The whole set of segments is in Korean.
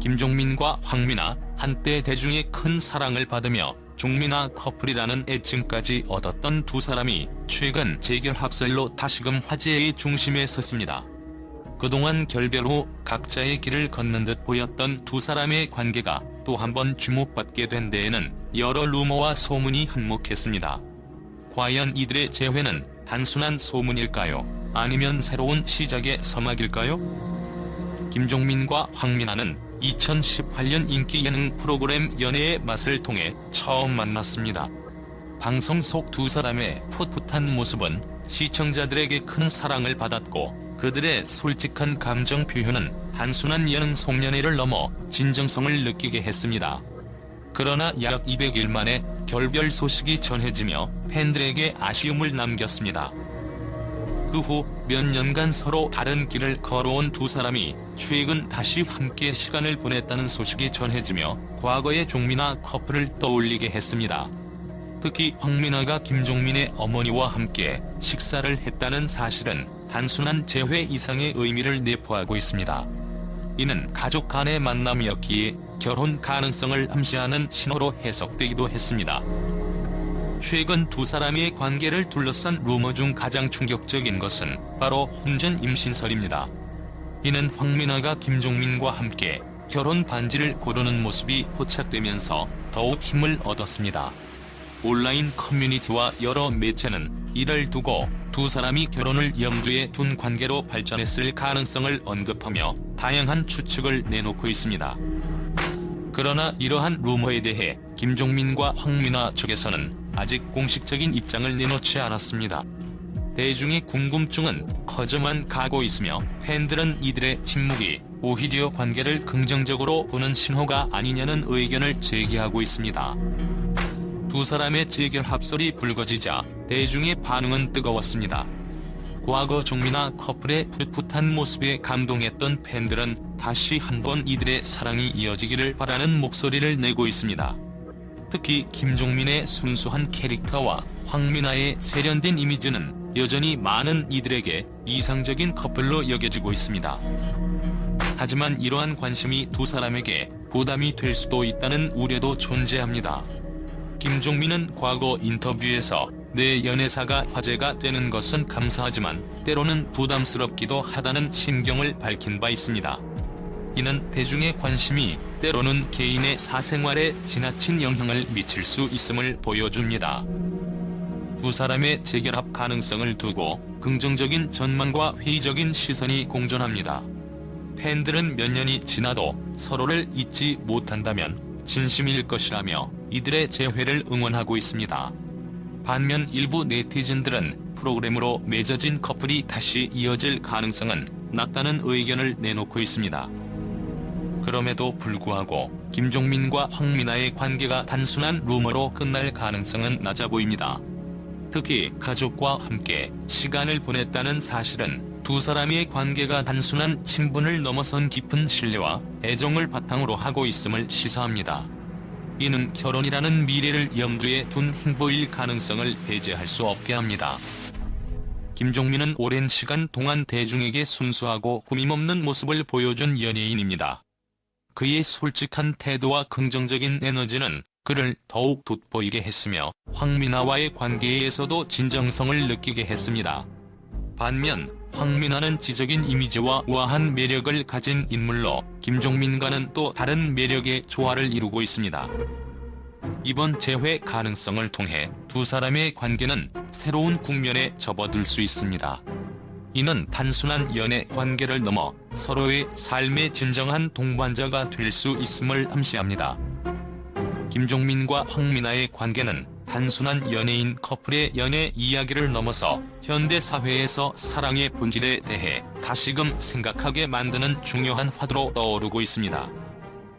김종민과 황미나, 한때 대중의 큰 사랑을 받으며 종미나 커플이라는 애칭까지 얻었던 두 사람이 최근 재결합설로 다시금 화제의 중심에 섰습니다. 그동안 결별 후 각자의 길을 걷는 듯 보였던 두 사람의 관계가 또 한 번 주목받게 된 데에는 여러 루머와 소문이 한몫했습니다. 과연 이들의 재회는 단순한 소문일까요? 아니면 새로운 시작의 서막일까요? 김종민과 황미나는 2018년 인기 예능 프로그램 연애의 맛을 통해 처음 만났습니다. 방송 속 두 사람의 풋풋한 모습은 시청자들에게 큰 사랑을 받았고, 그들의 솔직한 감정 표현은 단순한 예능 속연애를 넘어 진정성을 느끼게 했습니다. 그러나 약 200일 만에 결별 소식이 전해지며 팬들에게 아쉬움을 남겼습니다. 그 후 몇 년간 서로 다른 길을 걸어온 두 사람이 최근 다시 함께 시간을 보냈다는 소식이 전해지며 과거의 종미나 커플을 떠올리게 했습니다. 특히 황미나가 김종민의 어머니와 함께 식사를 했다는 사실은 단순한 재회 이상의 의미를 내포하고 있습니다. 이는 가족 간의 만남이었기에 결혼 가능성을 암시하는 신호로 해석되기도 했습니다. 최근 두 사람의 관계를 둘러싼 루머 중 가장 충격적인 것은 바로 혼전 임신설입니다. 이는 황미나가 김종민과 함께 결혼 반지를 고르는 모습이 포착되면서 더욱 힘을 얻었습니다. 온라인 커뮤니티와 여러 매체는 이를 두고 두 사람이 결혼을 염두에 둔 관계로 발전했을 가능성을 언급하며 다양한 추측을 내놓고 있습니다. 그러나 이러한 루머에 대해 김종민과 황미나 측에서는 아직 공식적인 입장을 내놓지 않았습니다. 대중의 궁금증은 커져만 가고 있으며 팬들은 이들의 침묵이 오히려 관계를 긍정적으로 보는 신호가 아니냐는 의견을 제기하고 있습니다. 두 사람의 재결합설이 불거지자 대중의 반응은 뜨거웠습니다. 과거 종미나 커플의 풋풋한 모습에 감동했던 팬들은 다시 한번 이들의 사랑이 이어지기를 바라는 목소리를 내고 있습니다. 특히 김종민의 순수한 캐릭터와 황미나의 세련된 이미지는 여전히 많은 이들에게 이상적인 커플로 여겨지고 있습니다. 하지만 이러한 관심이 두 사람에게 부담이 될 수도 있다는 우려도 존재합니다. 김종민은 과거 인터뷰에서 내 연애사가 화제가 되는 것은 감사하지만 때로는 부담스럽기도 하다는 심경을 밝힌 바 있습니다. 이는 대중의 관심이 때로는 개인의 사생활에 지나친 영향을 미칠 수 있음을 보여줍니다. 두 사람의 재결합 가능성을 두고 긍정적인 전망과 회의적인 시선이 공존합니다. 팬들은 몇 년이 지나도 서로를 잊지 못한다면 진심일 것이라며 이들의 재회를 응원하고 있습니다. 반면 일부 네티즌들은 프로그램으로 맺어진 커플이 다시 이어질 가능성은 낮다는 의견을 내놓고 있습니다. 그럼에도 불구하고 김종민과 황미나의 관계가 단순한 루머로 끝날 가능성은 낮아 보입니다. 특히 가족과 함께 시간을 보냈다는 사실은 두 사람의 관계가 단순한 친분을 넘어선 깊은 신뢰와 애정을 바탕으로 하고 있음을 시사합니다. 이는 결혼이라는 미래를 염두에 둔 행보일 가능성을 배제할 수 없게 합니다. 김종민은 오랜 시간 동안 대중에게 순수하고 꾸밈없는 모습을 보여준 연예인입니다. 그의 솔직한 태도와 긍정적인 에너지는 그를 더욱 돋보이게 했으며 황미나와의 관계에서도 진정성을 느끼게 했습니다. 반면 황미나는 지적인 이미지와 우아한 매력을 가진 인물로 김종민과는 또 다른 매력의 조화를 이루고 있습니다. 이번 재회 가능성을 통해 두 사람의 관계는 새로운 국면에 접어들 수 있습니다. 이는 단순한 연애 관계를 넘어 서로의 삶의 진정한 동반자가 될 수 있음을 암시합니다. 김종민과 황미나의 관계는 단순한 연예인 커플의 연애 이야기를 넘어서 현대 사회에서 사랑의 본질에 대해 다시금 생각하게 만드는 중요한 화두로 떠오르고 있습니다.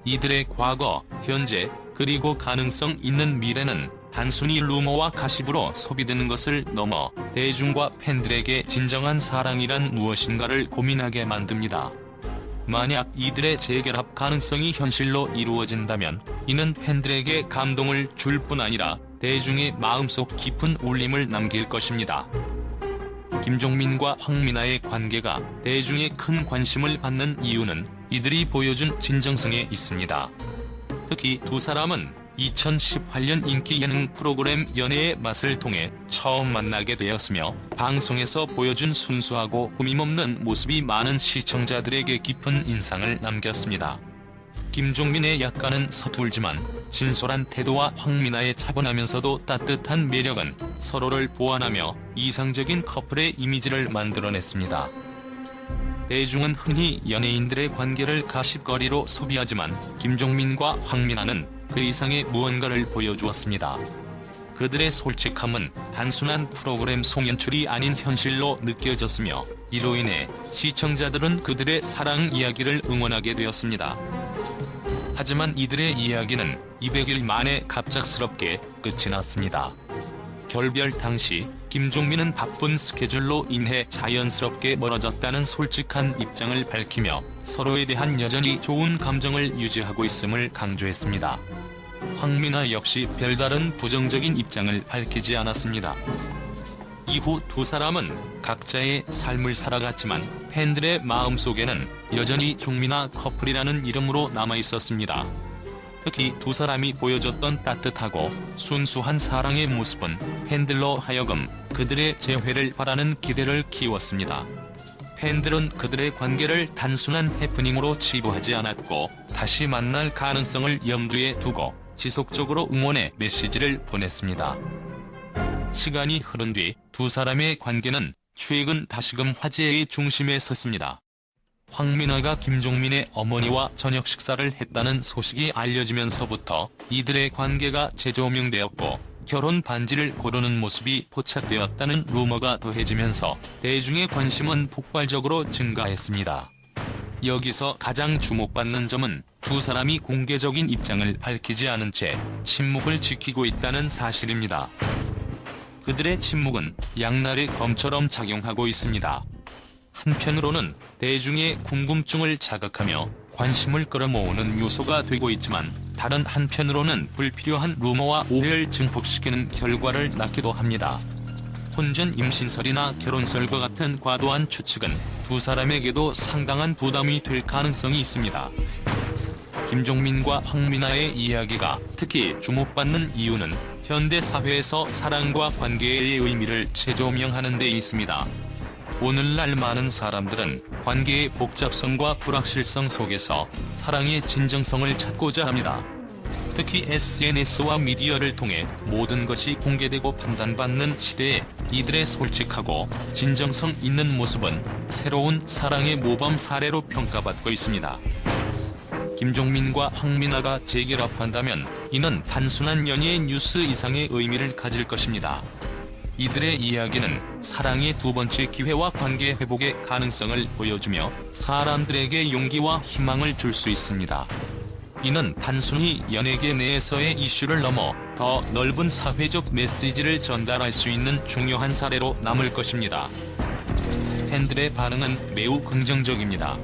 이들의 과거, 현재, 그리고 가능성 있는 미래는 단순히 루머와 가십으로 소비되는 것을 넘어 대중과 팬들에게 진정한 사랑이란 무엇인가를 고민하게 만듭니다. 만약 이들의 재결합 가능성이 현실로 이루어진다면 이는 팬들에게 감동을 줄 뿐 아니라 대중의 마음속 깊은 울림을 남길 것입니다. 김종민과 황미나의 관계가 대중의 큰 관심을 받는 이유는 이들이 보여준 진정성에 있습니다. 특히 두 사람은 2018년 인기 예능 프로그램 연애의 맛을 통해 처음 만나게 되었으며 방송에서 보여준 순수하고 꾸밈없는 모습이 많은 시청자들에게 깊은 인상을 남겼습니다. 김종민의 약간은 서툴지만 진솔한 태도와 황미나의 차분하면서도 따뜻한 매력은 서로를 보완하며 이상적인 커플의 이미지를 만들어냈습니다. 대중은 흔히 연예인들의 관계를 가십거리로 소비하지만 김종민과 황미나는 그 이상의 무언가를 보여주었습니다. 그들의 솔직함은 단순한 프로그램 송연출이 아닌 현실로 느껴졌으며 이로 인해 시청자들은 그들의 사랑 이야기를 응원하게 되었습니다. 하지만 이들의 이야기는 200일 만에 갑작스럽게 끝이 났습니다. 결별 당시 김종민은 바쁜 스케줄로 인해 자연스럽게 멀어졌다는 솔직한 입장을 밝히며 서로에 대한 여전히 좋은 감정을 유지하고 있음을 강조했습니다. 황미나 역시 별다른 부정적인 입장을 밝히지 않았습니다. 이후 두 사람은 각자의 삶을 살아갔지만 팬들의 마음속에는 여전히 종미나 커플이라는 이름으로 남아있었습니다. 특히 두 사람이 보여줬던 따뜻하고 순수한 사랑의 모습은 팬들로 하여금 그들의 재회를 바라는 기대를 키웠습니다. 팬들은 그들의 관계를 단순한 해프닝으로 치부하지 않았고 다시 만날 가능성을 염두에 두고 지속적으로 응원의 메시지를 보냈습니다. 시간이 흐른 뒤 두 사람의 관계는 최근 다시금 화제의 중심에 섰습니다. 황미나가 김종민의 어머니와 저녁 식사를 했다는 소식이 알려지면서부터 이들의 관계가 재조명되었고 결혼 반지를 고르는 모습이 포착되었다는 루머가 더해지면서 대중의 관심은 폭발적으로 증가했습니다. 여기서 가장 주목받는 점은 두 사람이 공개적인 입장을 밝히지 않은 채 침묵을 지키고 있다는 사실입니다. 그들의 침묵은 양날의 검처럼 작용하고 있습니다. 한편으로는 대중의 궁금증을 자극하며 관심을 끌어모으는 요소가 되고 있지만 다른 한편으로는 불필요한 루머와 오해를 증폭시키는 결과를 낳기도 합니다. 혼전 임신설이나 결혼설과 같은 과도한 추측은 두 사람에게도 상당한 부담이 될 가능성이 있습니다. 김종민과 황미나의 이야기가 특히 주목받는 이유는 현대 사회에서 사랑과 관계의 의미를 재조명하는 데 있습니다. 오늘날 많은 사람들은 관계의 복잡성과 불확실성 속에서 사랑의 진정성을 찾고자 합니다. 특히 SNS와 미디어를 통해 모든 것이 공개되고 판단받는 시대에 이들의 솔직하고 진정성 있는 모습은 새로운 사랑의 모범 사례로 평가받고 있습니다. 김종민과 황미나가 재결합한다면 이는 단순한 연예인 뉴스 이상의 의미를 가질 것입니다. 이들의 이야기는 사랑의 두 번째 기회와 관계 회복의 가능성을 보여주며 사람들에게 용기와 희망을 줄 수 있습니다. 이는 단순히 연예계 내에서의 이슈를 넘어 더 넓은 사회적 메시지를 전달할 수 있는 중요한 사례로 남을 것입니다. 팬들의 반응은 매우 긍정적입니다.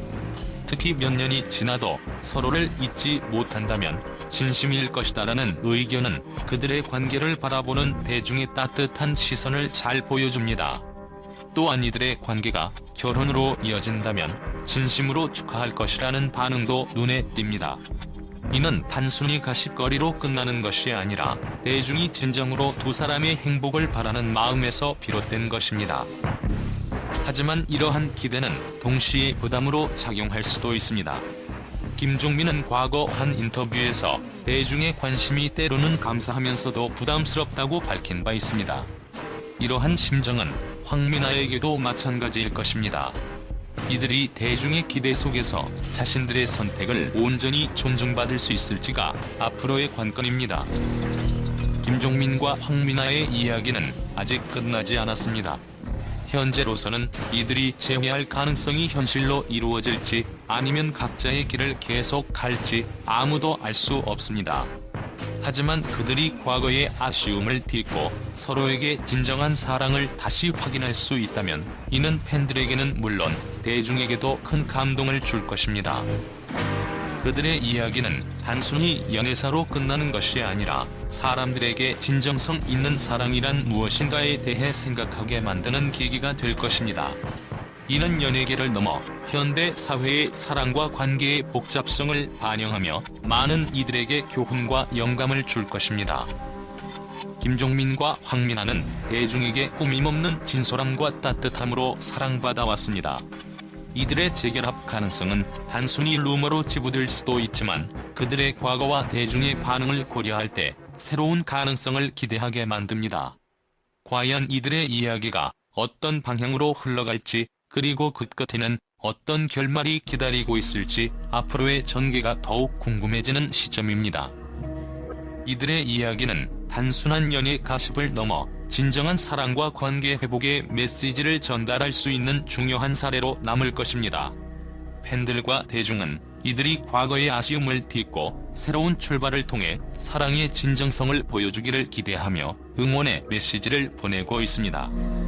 특히 몇 년이 지나도 서로를 잊지 못한다면 진심일 것이다라는 의견은 그들의 관계를 바라보는 대중의 따뜻한 시선을 잘 보여줍니다. 또한 이들의 관계가 결혼으로 이어진다면 진심으로 축하할 것이라는 반응도 눈에 띕니다. 이는 단순히 가십거리로 끝나는 것이 아니라 대중이 진정으로 두 사람의 행복을 바라는 마음에서 비롯된 것입니다. 하지만 이러한 기대는 동시에 부담으로 작용할 수도 있습니다. 김종민은 과거 한 인터뷰에서 대중의 관심이 때로는 감사하면서도 부담스럽다고 밝힌 바 있습니다. 이러한 심정은 황미나에게도 마찬가지일 것입니다. 이들이 대중의 기대 속에서 자신들의 선택을 온전히 존중받을 수 있을지가 앞으로의 관건입니다. 김종민과 황미나의 이야기는 아직 끝나지 않았습니다. 현재로서는 이들이 재회할 가능성이 현실로 이루어질지 아니면 각자의 길을 계속 갈지 아무도 알 수 없습니다. 하지만 그들이 과거의 아쉬움을 딛고 서로에게 진정한 사랑을 다시 확인할 수 있다면 이는 팬들에게는 물론 대중에게도 큰 감동을 줄 것입니다. 그들의 이야기는 단순히 연애사로 끝나는 것이 아니라 사람들에게 진정성 있는 사랑이란 무엇인가에 대해 생각하게 만드는 계기가 될 것입니다. 이는 연예계를 넘어 현대 사회의 사랑과 관계의 복잡성을 반영하며 많은 이들에게 교훈과 영감을 줄 것입니다. 김종민과 황민아는 대중에게 꾸밈없는 진솔함과 따뜻함으로 사랑받아 왔습니다. 이들의 재결합 가능성은 단순히 루머로 지부될 수도 있지만 그들의 과거와 대중의 반응을 고려할 때 새로운 가능성을 기대하게 만듭니다. 과연 이들의 이야기가 어떤 방향으로 흘러갈지, 그리고 그 끝에는 어떤 결말이 기다리고 있을지 앞으로의 전개가 더욱 궁금해지는 시점입니다. 이들의 이야기는 단순한 연애 가십을 넘어 진정한 사랑과 관계 회복의 메시지를 전달할 수 있는 중요한 사례로 남을 것입니다. 팬들과 대중은 이들이 과거의 아쉬움을 딛고 새로운 출발을 통해 사랑의 진정성을 보여주기를 기대하며 응원의 메시지를 보내고 있습니다.